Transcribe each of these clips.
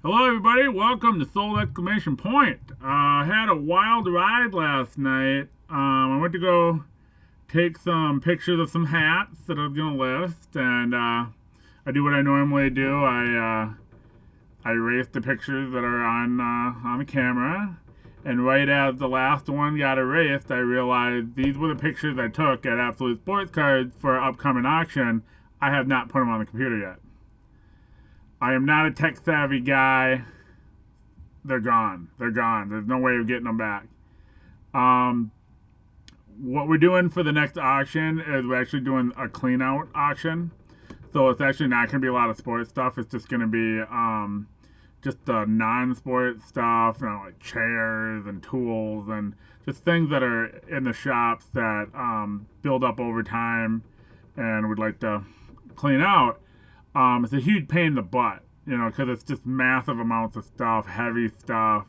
Hello, everybody. Welcome to Soul Exclamation Point. I had a wild ride last night. I went to go take some pictures of some hats that I was gonna list, and I do what I normally do. I erase the pictures that are on the camera, and right as the last one got erased, I realized these were the pictures I took at Absolute Sports Cards for an upcoming auction. I have not put them on the computer yet. I am not a tech savvy guy. They're gone. They're gone. There's no way of getting them back. What we're doing for the next auction is we're actually doing a clean out auction. So it's actually not going to be a lot of sports stuff. It's just going to be just the non-sport stuff, like chairs and tools and just things that are in the shops that build up over time and would like to clean out. It's a huge pain in the butt, because it's just massive amounts of stuff, heavy stuff.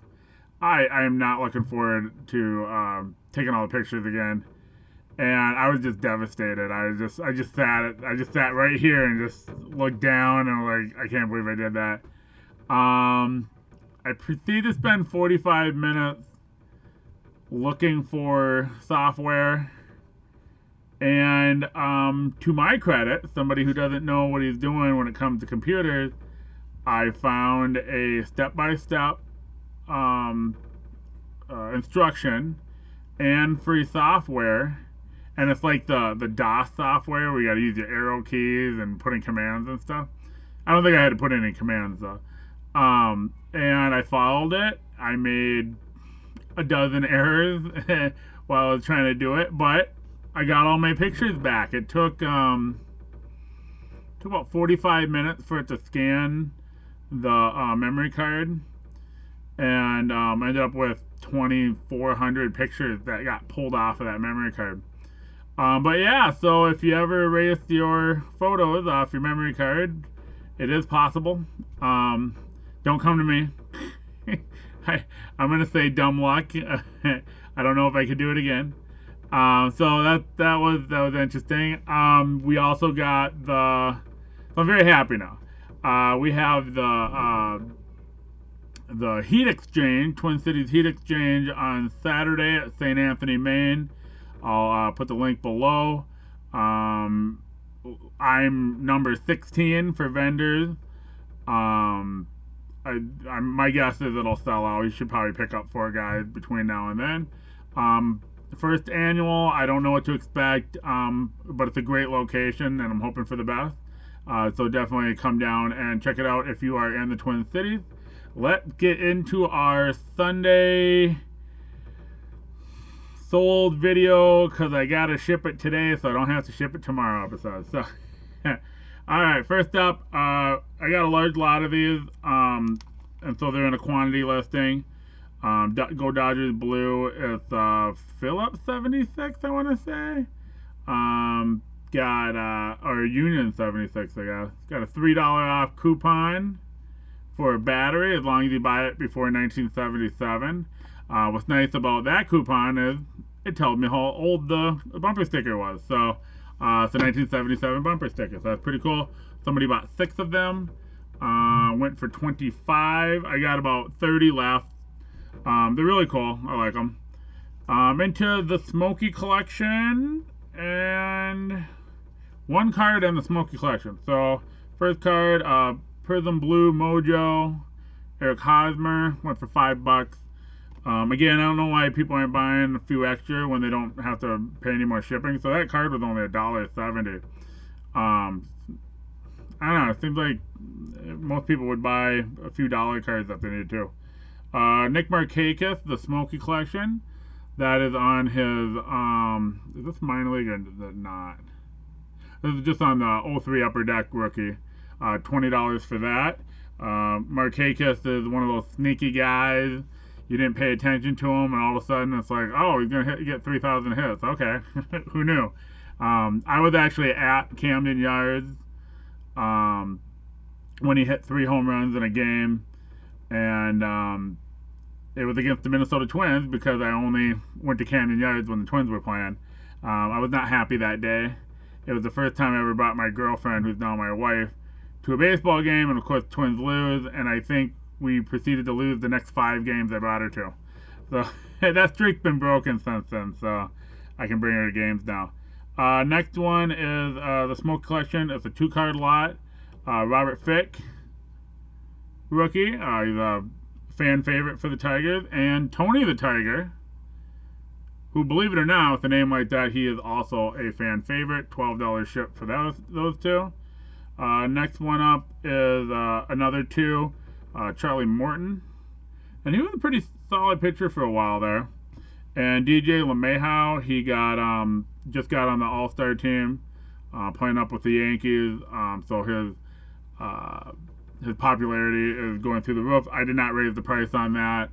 I am not looking forward to taking all the pictures again, and I was just devastated. I just sat right here and just looked down and like, I can't believe I did that. I proceeded to spend 45 minutes looking for software. And to my credit, somebody who doesn't know what he's doing when it comes to computers, I found a step-by-step instruction and free software. And it's like the DOS software where you got to use your arrow keys and put in commands and stuff. I don't think I had to put in any commands though. And I followed it. I made a dozen errors while I was trying to do it, but I got all my pictures back. It took about 45 minutes for it to scan the memory card, and I ended up with 2,400 pictures that got pulled off of that memory card. But yeah, so if you ever erase your photos off your memory card, it is possible. Don't come to me. I'm gonna say dumb luck. I don't know if I could do it again. So that was interesting. We also got so I'm very happy now. We have the Heat Exchange, Twin Cities Heat Exchange on Saturday at St. Anthony, Maine. I'll put the link below. I'm number 16 for vendors. My guess is it'll sell out. You should probably pick up 4 guys between now and then. First annual, I don't know what to expect, but it's a great location, and I'm hoping for the best. So definitely come down and check it out if you are in the Twin Cities. Let's get into our Sunday sold video, because I got to ship it today, so I don't have to ship it tomorrow episode. So, alright, first up, I got a large lot of these, and so they're in a quantity listing. Go Dodgers Blue. It's Phillips 76, I want to say. Or Union 76, I guess. Got a $3 off coupon for a battery as long as you buy it before 1977. What's nice about that coupon is it tells me how old the bumper sticker was. So it's a 1977 bumper sticker. So that's pretty cool. Somebody bought 6 of them. Went for 25. I got about 30 left. They're really cool. I like them. Into the Smoky Collection, and 1 card in the Smoky Collection. So first card, Prizm Blue Mojo, Eric Hosmer, went for $5. Again, I don't know why people aren't buying a few extra when they don't have to pay any more shipping. So that card was only $1.70. I don't know. It seems like most people would buy a few dollar cards if they needed to. Nick Markakis, the Smoky Collection. That is on his, is this minor league or is it not? This is just on the 03 Upper Deck rookie. $20 for that. Markakis is one of those sneaky guys. You didn't pay attention to him, and all of a sudden it's like, oh, he's going to get 3,000 hits. Okay. Who knew? I was actually at Camden Yards when he hit 3 home runs in a game. And it was against the Minnesota Twins because I only went to Camden Yards when the Twins were playing. I was not happy that day. It was the first time I ever brought my girlfriend, who's now my wife, to a baseball game, and of course Twins lose, and I think we proceeded to lose the next 5 games I brought her to. So that streak's been broken since then, so I can bring her to games now. Next one is the Smoky Collection. It's a 2-card lot. Robert Fick, rookie. He's a fan favorite for the Tigers. And Tony the Tiger, who, believe it or not, with a name like that, he is also a fan favorite. $12 ship for those two. Next one up is another 2, Charlie Morton. And he was a pretty solid pitcher for a while there. And DJ LeMahieu, he just got on the All-Star team, playing up with the Yankees. So his popularity is going through the roof. I did not raise the price on that.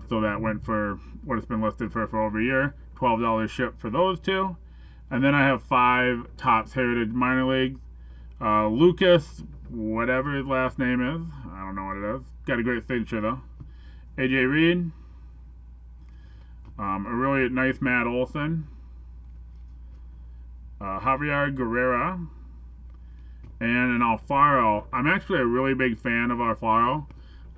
So that went for what it's been listed for over a year. $12 ship for those 2. And then I have 5 Topps Heritage Minor Leagues. Lucas, whatever his last name is. I don't know what it is. Got a great signature though. AJ Reed. A really nice Matt Olson. Javier Guerrera. And an Alfaro. I'm actually a really big fan of Alfaro.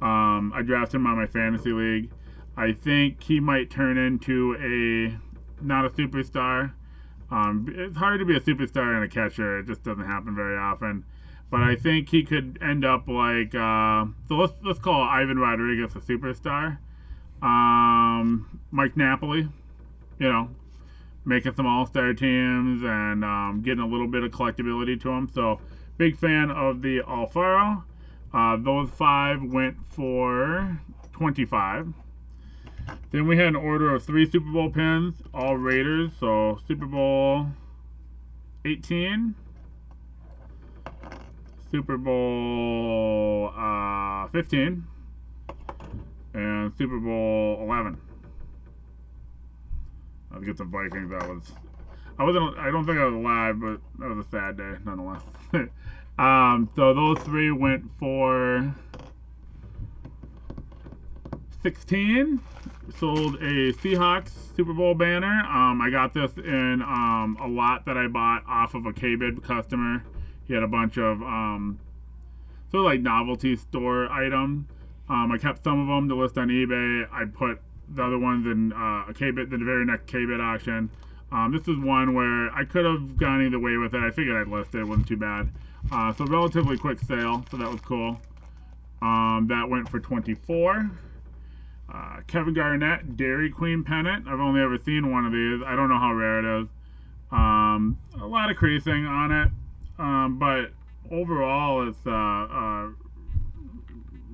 I drafted him on my fantasy league. I think he might turn into not a superstar. It's hard to be a superstar and a catcher. It just doesn't happen very often. But I think he could end up like, so let's call Ivan Rodriguez a superstar. Mike Napoli, making some all-star teams and getting a little bit of collectability to him. So big fan of the Alfaro. Those 5 went for $25. Then we had an order of 3 Super Bowl pins, all Raiders. So Super Bowl 18, Super Bowl 15, and Super Bowl 11. Let's get the Vikings. I don't think I was live, but that was a sad day nonetheless. So those 3 went for $16. Sold a Seahawks Super Bowl banner. I got this in a lot that I bought off of a K-Bid customer. He had a bunch of sort of like novelty store items. I kept some of them to list on eBay. I put the other ones in a K-Bid, the very next K-Bid auction. This is one where I could have gone either way with it. I figured I'd list it. It wasn't too bad. So relatively quick sale, so that was cool. That went for $24. Kevin Garnett Dairy Queen pennant. I've only ever seen one of these. I don't know how rare it is. A lot of creasing on it, but overall it's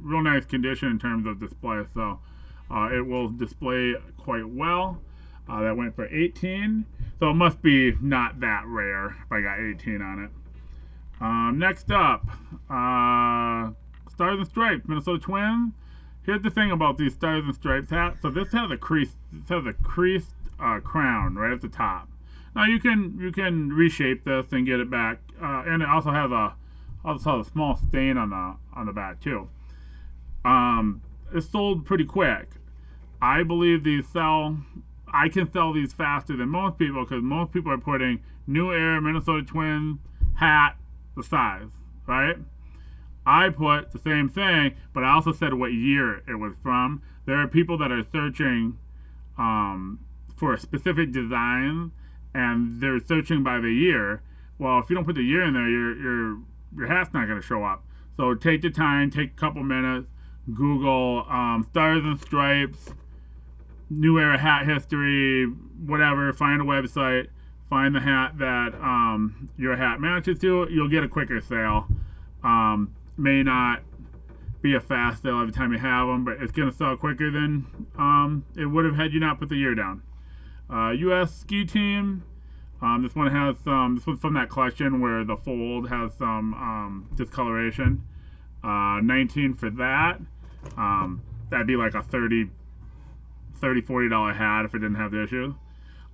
real nice condition in terms of display. So it will display quite well. That went for $18. So it must be not that rare if I got 18 on it. Next up, Stars and Stripes Minnesota Twins. Here's the thing about these Stars and Stripes hats. So this has a creased crown right at the top. Now you can reshape this and get it back, and it also has a small stain on the back too. It's sold pretty quick. I believe I can sell these faster than most people because most people are putting New Era Minnesota Twins hat the size, right? I put the same thing, but I also said what year it was from. There are people that are searching for a specific design, and they're searching by the year. Well, if you don't put the year in there, your hat's not going to show up. So take the time, take a couple minutes, Google Stars and Stripes, New Era hat history, whatever. Find a website, find the hat that your hat matches to. You'll get a quicker sale. May not be a fast sale every time you have them, but it's going to sell quicker than it would have had you not put the year down. U.S. Ski Team. This one has this one's from that collection where the fold has some discoloration. 19 for that. That'd be like a $40 hat if it didn't have the issue.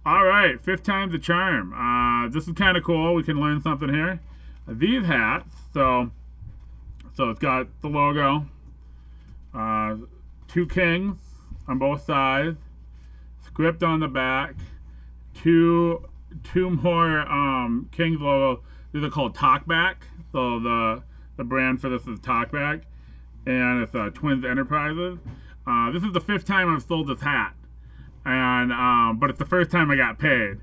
All right, 5th time's the charm. This is kind of cool. We can learn something here. These hats, so it's got the logo, 2 kings on both sides, script on the back, two more kings logo. These are called Talkback. So the brand for this is Talkback. and it's Twins Enterprises. This is the 5th time I've sold this hat, and but it's the first time I got paid.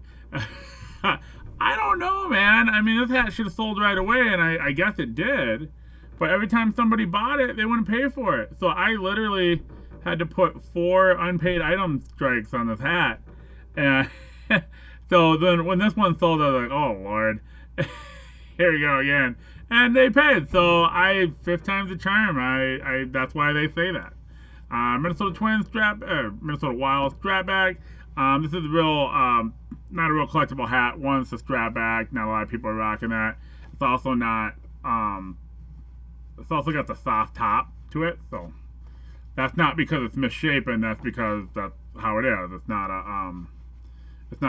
I don't know, man. I mean, this hat should have sold right away, and I guess it did. But every time somebody bought it, they wouldn't pay for it. So I literally had to put 4 unpaid item strikes on this hat. And so then when this one sold, I was like, oh, Lord. Here we go again. And they paid. So 5th time's the charm. That's why they say that. Minnesota Twins Minnesota Wild Strapback. This is not a real collectible hat. One, it's a Strapback. Not a lot of people are rocking that. It's also not, it's also got the soft top to it. So that's not because it's misshapen. That's because that's how it is. It's not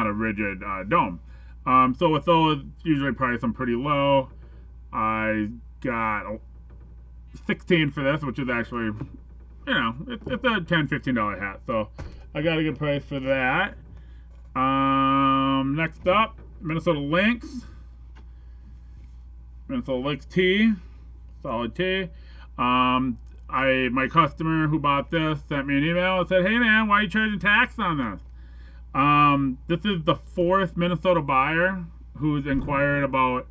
a rigid dome. So with those, usually price them pretty low. I got 16 for this, which is actually, you know, it's a $10, $15 hat. So I got a good price for that. Next up, Minnesota Lynx. Minnesota Lynx Tee. Solid tee. My customer who bought this sent me an email and said, hey man, why are you charging tax on this? This is the 4th Minnesota buyer who's inquired about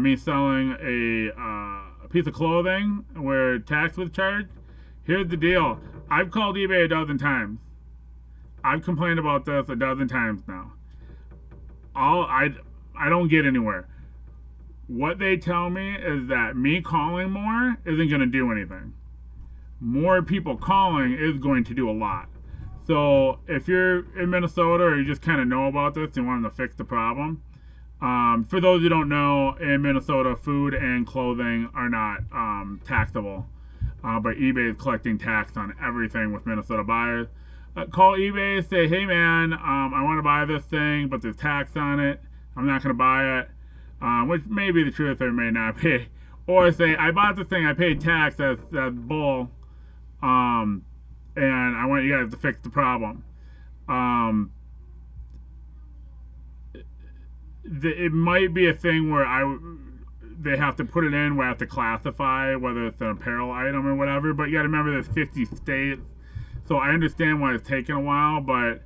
me selling a piece of clothing where tax was charged. Here's the deal. I've called eBay a dozen times. I've complained about this a dozen times now. I don't get anywhere. What they tell me is that me calling more isn't going to do anything. More people calling is going to do a lot. So if you're in Minnesota or you just kind of know about this and want to fix the problem, for those who don't know, in Minnesota, food and clothing are not taxable. But eBay is collecting tax on everything with Minnesota buyers. Call eBay, say, hey man, I want to buy this thing, but there's tax on it. I'm not going to buy it. Which may be the truth or may not be. Or say, I bought this thing, I paid tax, that's bull. And I want you guys to fix the problem. It might be a thing where they have to put it in where I have to classify whether it's an apparel item or whatever, but you gotta remember there's 50 states. So I understand why it's taking a while, but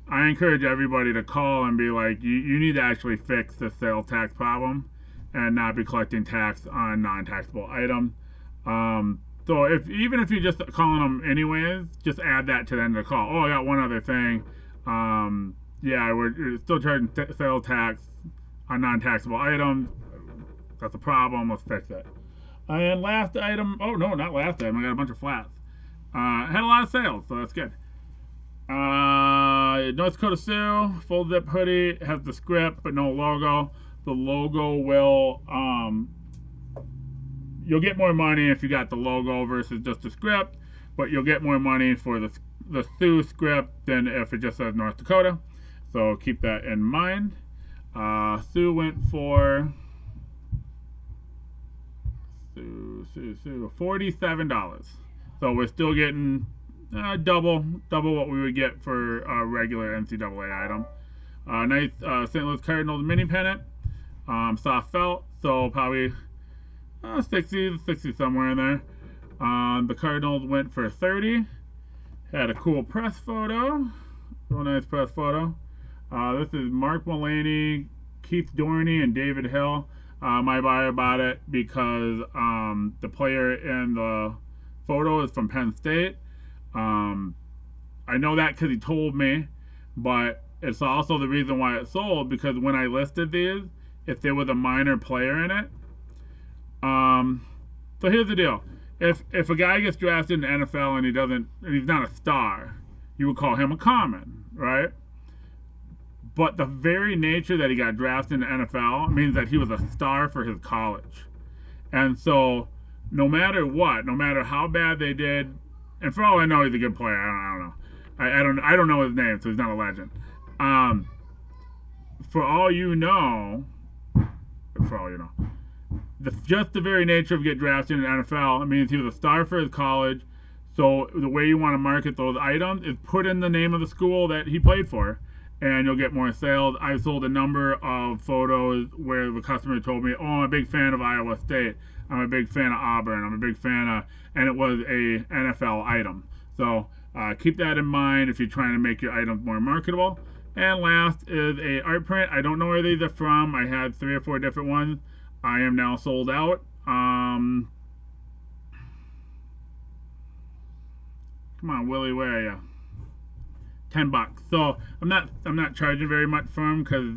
I encourage everybody to call and be like, you need to actually fix the sales tax problem and not be collecting tax on non-taxable items. So even if you're just calling them anyways, just add that to the end of the call. Oh, I got one other thing. Yeah, we're still charging sales tax on non-taxable items. That's a problem. Let's fix it. And last item. Oh no, not last item. I got a bunch of flats. Had a lot of sales, so that's good. North Dakota Sioux full zip hoodie, has the script but no logo. The logo will you'll get more money if you got the logo versus just the script, but you'll get more money for the Sioux script than if it just says North Dakota. So keep that in mind. Sioux went for $47. So we're still getting double what we would get for a regular NCAA item. Nice St. Louis Cardinals mini pennant, soft felt, so probably 60 somewhere in there. The Cardinals went for 30. Had a cool press photo, real nice press photo. This is Mark Mulaney, Keith Dorney, and David Hill. My buyer bought it because the player in the photo is from Penn State. I know that because he told me, but it's also the reason why it sold, because when I listed these, if there was a minor player in it, so here's the deal. If a guy gets drafted in the NFL and he's not a star, you would call him a common, right? But the very nature that he got drafted in the NFL means that he was a star for his college. And so no matter what, no matter how bad they did, and for all I know, he's a good player. I don't know. I don't know his name, so he's not a legend. For all you know, just the very nature of getting drafted in the NFL, it means he was a star for his college. So the way you want to market those items is put in the name of the school that he played for, and you'll get more sales. I've sold a number of photos where the customer told me, oh, I'm a big fan of Iowa State, I'm a big fan of Auburn, I'm a big fan of, and it was a NFL item. So keep that in mind if you're trying to make your items more marketable. And last is a art print. I don't know where these are from. I had 3 or 4 different ones. I am now sold out. Come on, Willie, where are you? $10. So I'm not charging very much for them because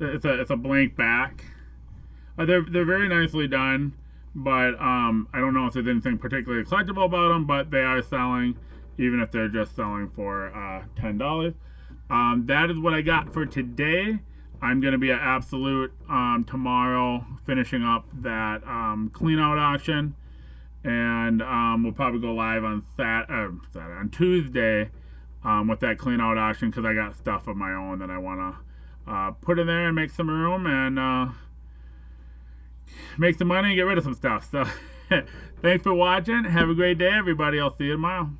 it's a blank back. They're very nicely done, but I don't know if there's anything particularly collectible about them. But they are selling, even if they're just selling for $10. That is what I got for today. I'm going to be at Absolute tomorrow, finishing up that clean out auction, and we'll probably go live on on Tuesday with that clean out auction because I got stuff of my own that I want to put in there and make some room and make some money and get rid of some stuff. So thanks for watching. Have a great day, everybody. I'll see you tomorrow.